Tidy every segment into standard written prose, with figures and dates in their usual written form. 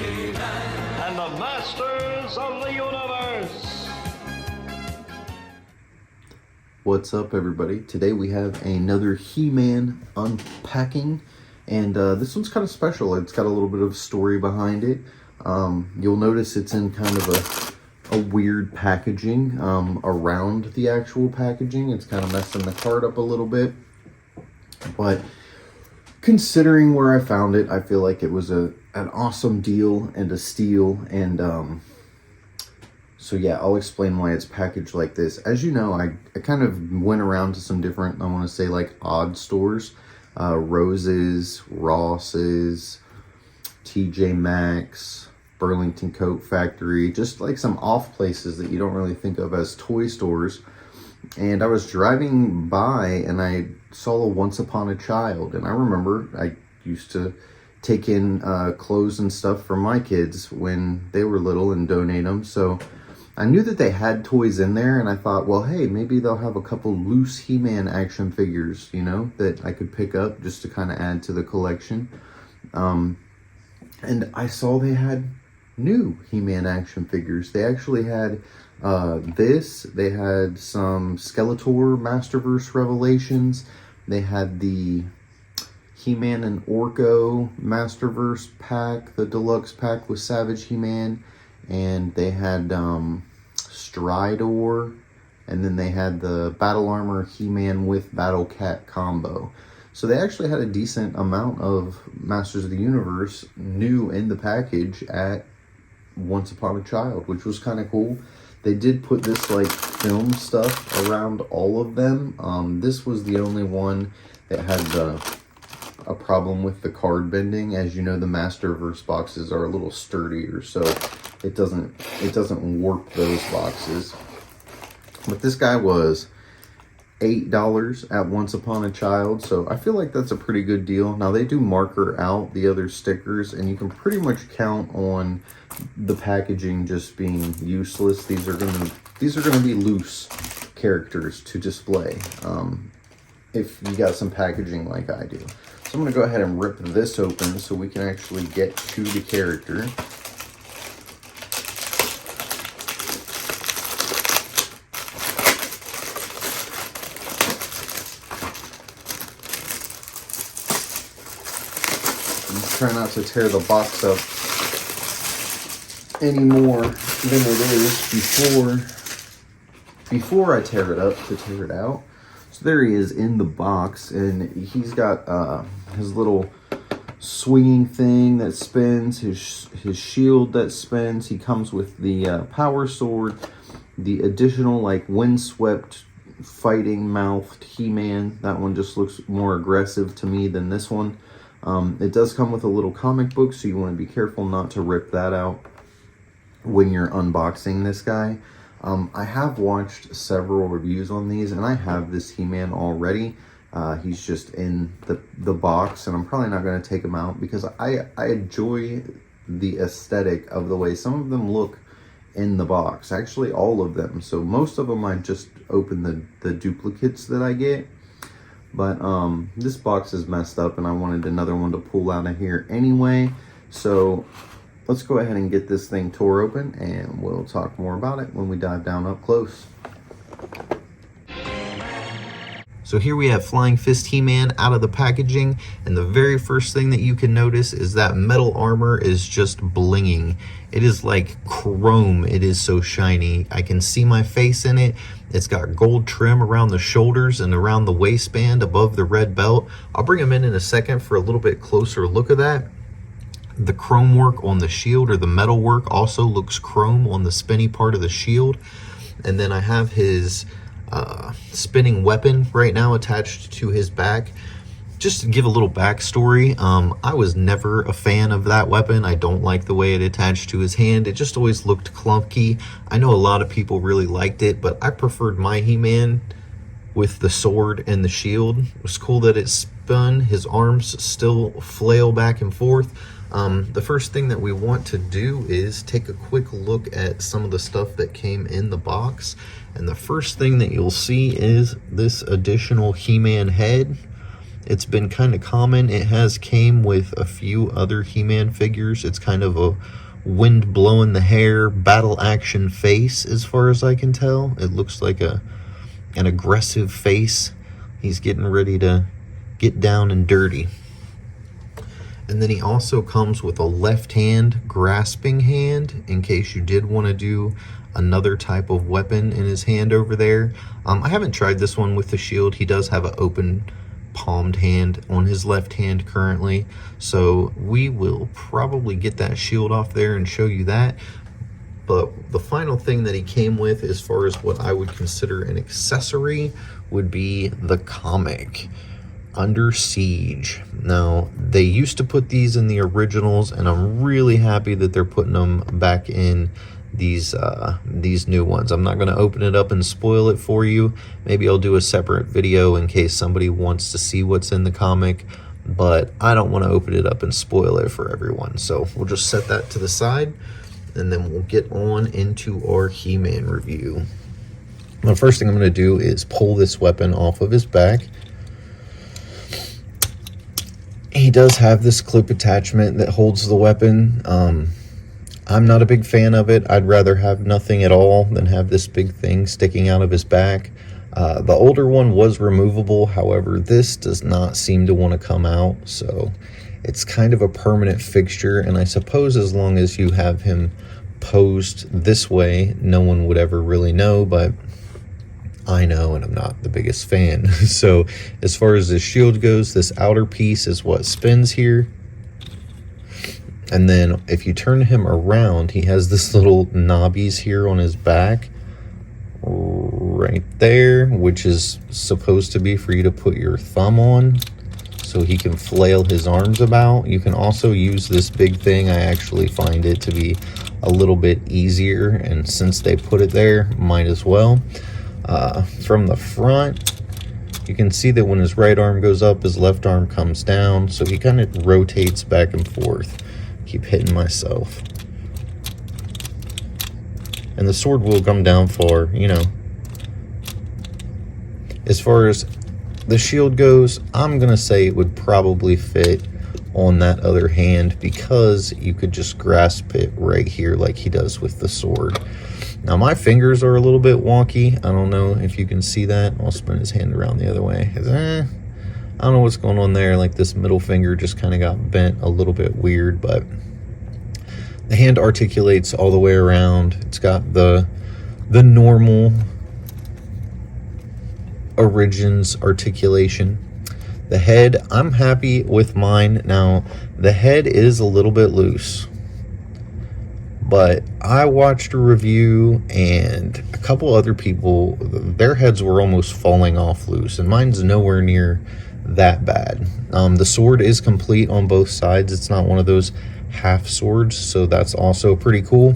and the Masters of the Universe. What's up, everybody? Today we have another He-Man unpacking, and this one's kind of special. It's got a little bit of story behind it. You'll notice it's in kind of a weird packaging around the actual packaging. It's kind of messing the card up a little bit, but considering where I found it, I feel like it was an awesome deal and a steal. And so yeah, I'll explain why it's packaged like this. As you know, I kind of went around to some different, I want to say like odd stores, Rose's, Ross's, TJ Maxx, Burlington Coat Factory, just like some off places that you don't really think of as toy stores. And I was driving by and I saw a Once Upon a Child, and I remember I used to take in clothes and stuff for my kids when they were little and donate them. So I knew that they had toys in there, and I thought, well, hey, maybe they'll have a couple loose He-Man action figures, you know, that I could pick up just to kind of add to the collection. And I saw they had new He-Man action figures. They actually had they had some Skeletor Masterverse Revelations. They had the He-Man and Orko Masterverse pack, the deluxe pack with Savage He-Man, and they had Stridor, and then they had the Battle Armor He-Man with Battle Cat combo. So they actually had a decent amount of Masters of the Universe new in the package at Once Upon a Child, which was kind of cool. They did put this like film stuff around all of them. This was the only one that had a problem with the card bending. As you know, the Masterverse boxes are a little sturdier, so it doesn't warp those boxes. But this guy was $8 at Once Upon a Child, so I feel like that's a pretty good deal. Now they do marker out the other stickers, and you can pretty much count on the packaging just being useless. These are gonna be loose characters to display if you got some packaging like I do. So I'm gonna go ahead and rip this open so we can actually get to the character. Try not to tear the box up any more than it is before I tear it up to tear it out. So there he is in the box, and he's got his little swinging thing that spins, his shield that spins. He comes with the power sword, the additional like windswept fighting mouthed He-Man. That one just looks more aggressive to me than this one. It does come with a little comic book, so you want to be careful not to rip that out when you're unboxing this guy. I have watched several reviews on these, and I have this He-Man already. He's just in the box, and I'm probably not going to take him out because I enjoy the aesthetic of the way some of them look in the box. Actually, all of them. So most of them I just open the duplicates that I get. But this box is messed up, and I wanted another one to pull out of here anyway. So let's go ahead and get this thing tore open, and we'll talk more about it when we dive down up close. So here we have Flying Fist He-Man out of the packaging, and the very first thing that you can notice is that metal armor is just blinging. It is like chrome. It is so shiny. I can see my face in it. It's got gold trim around the shoulders and around the waistband above the red belt. I'll bring him in a second for a little bit closer look at that. The chrome work on the shield, or the metal work, also looks chrome on the spinny part of the shield. And then I have his spinning weapon right now attached to his back. Just to give a little backstory, I was never a fan of that weapon. I don't like the way it attached to his hand. It just always looked clunky. I know a lot of people really liked it, but I preferred my He-Man with the sword and the shield. It was cool that it spun. His arms still flail back and forth. The first thing that we want to do is take a quick look at some of the stuff that came in the box. And the first thing that you'll see is this additional He-Man head. It's been kind of common. It has came with a few other He-Man figures. It's kind of a wind blowing the hair, battle action face as far as I can tell. It looks like an aggressive face. He's getting ready to get down and dirty. And then he also comes with a left hand grasping hand in case you did want to do another type of weapon in his hand over there. I haven't tried this one with the shield. He does have an open palmed hand on his left hand currently, so we will probably get that shield off there and show you that. But the final thing that he came with, as far as what I would consider an accessory, would be the comic Under Siege. Now, they used to put these in the originals, and I'm really happy that they're putting them back in these new ones. I'm not going to open it up and spoil it for you. Maybe I'll do a separate video in case somebody wants to see what's in the comic, but I don't want to open it up and spoil it for everyone. So we'll just set that to the side, and then we'll get on into our He-Man review. The first thing I'm going to do is pull this weapon off of his back. He does have this clip attachment that holds the weapon. I'm not a big fan of it. I'd rather have nothing at all than have this big thing sticking out of his back. The older one was removable, however, this does not seem to want to come out, so it's kind of a permanent fixture, and I suppose as long as you have him posed this way, no one would ever really know, but I know, and I'm not the biggest fan. So as far as the shield goes, this outer piece is what spins here. And then if you turn him around, he has this little knobbies here on his back right there, which is supposed to be for you to put your thumb on so he can flail his arms about. You can also use this big thing. I actually find it to be a little bit easier, and since they put it there, might as well. From the front, you can see that when his right arm goes up, his left arm comes down, so he kind of rotates back and forth. Keep hitting myself. And the sword will come down far, you know. As far as the shield goes, I'm gonna say it would probably fit on that other hand, because you could just grasp it right here like he does with the sword. Now my fingers are a little bit wonky. I don't know if you can see that. I'll spin his hand around the other way. I don't know what's going on there. Like, this middle finger just kind of got bent a little bit weird, but the hand articulates all the way around. It's got the normal Origins articulation. The head, I'm happy with mine. Now, the head is a little bit loose, but I watched a review and a couple other people, their heads were almost falling off loose, and mine's nowhere near that bad. The sword is complete on both sides. It's not one of those half swords, so that's also pretty cool.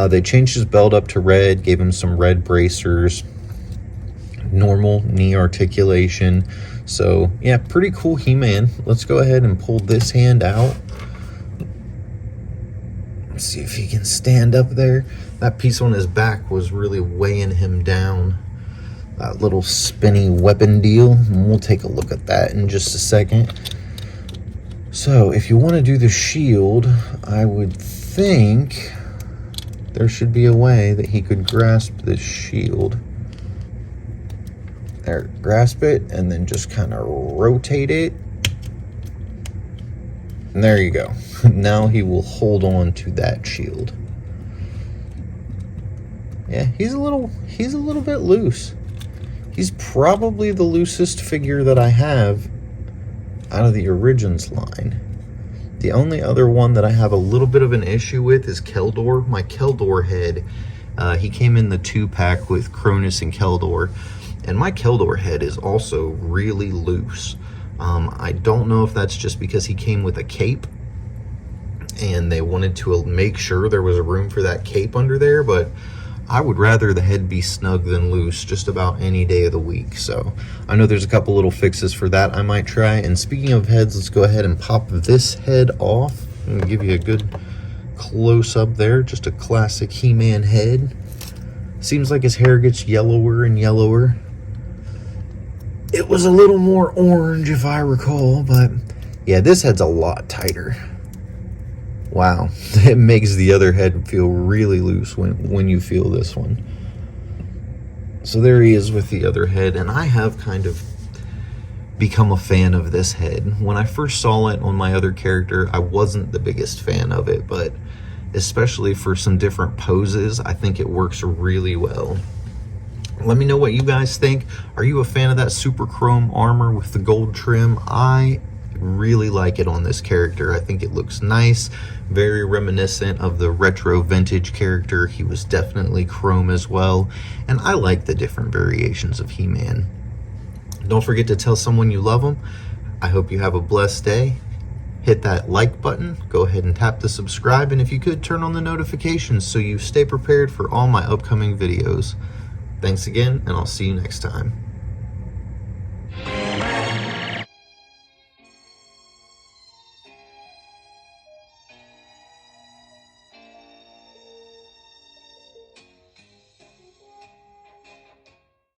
They changed his belt up to red, gave him some red bracers, normal knee articulation. So yeah, pretty cool He-Man. Let's go ahead and pull this hand out. Let's see if he can stand up there. That piece on his back was really weighing him down. That little spinny weapon deal. And we'll take a look at that in just a second. So if you want to do the shield, I would think there should be a way that he could grasp this shield. There, grasp it, and then just kind of rotate it. And there you go. Now he will hold on to that shield. Yeah, he's a little bit loose. He's probably the loosest figure that I have out of the Origins line. The only other one that I have a little bit of an issue with is Keldor. My Keldor head, he came in the 2-pack with Cronus and Keldor, and my Keldor head is also really loose. I don't know if that's just because he came with a cape and they wanted to make sure there was a room for that cape under there, but I would rather the head be snug than loose just about any day of the week. So I know there's a couple little fixes for that I might try. And speaking of heads, let's go ahead and pop this head off and give you a good close up there. Just a classic He-Man head. Seems like his hair gets yellower and yellower. it was a little more orange if I recall, but yeah, this head's a lot tighter. Wow, it makes the other head feel really loose when you feel this one. So there he is with the other head, and I have kind of become a fan of this head. When I first saw it on my other character, I wasn't the biggest fan of it, but especially for some different poses, I think it works really well. Let me know what you guys think. Are you a fan of that super chrome armor with the gold trim? I really like it on this character. I think it looks nice, very reminiscent of the retro vintage character. He was definitely chrome as well, and I like the different variations of He-Man. Don't forget to tell someone you love them. I hope you have a blessed day. Hit that like button, go ahead and tap the subscribe, and if you could, turn on the notifications so you stay prepared for all my upcoming videos. Thanks again, and I'll see you next time.